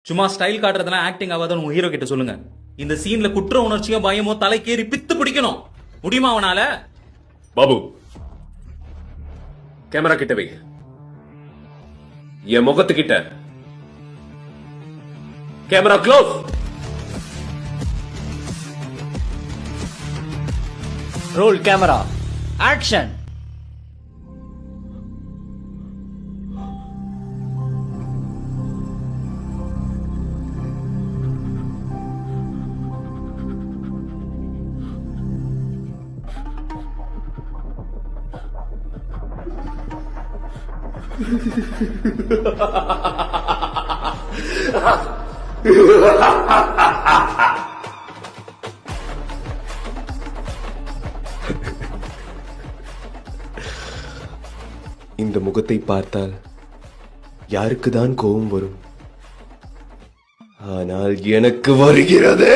சும்மா style காட்டுறதுலாம் acting ஆகாதான் உங்க hero கிட்ட சொல்லுங்க. இந்த சீன்ல குற்ற உணர்ச்சியோ பயமோ தலைக்கேறி பித்து பிடிக்கணும். முடியுமா அவனால? பாபு, கேமரா கிட்ட வை. என் முகத்துக்கிட்ட camera close. Roll camera action. இந்த முகத்தை பார்த்தால் யாருக்குதான் கோபம் வரும்? ஆனால் எனக்கு வருகிறது.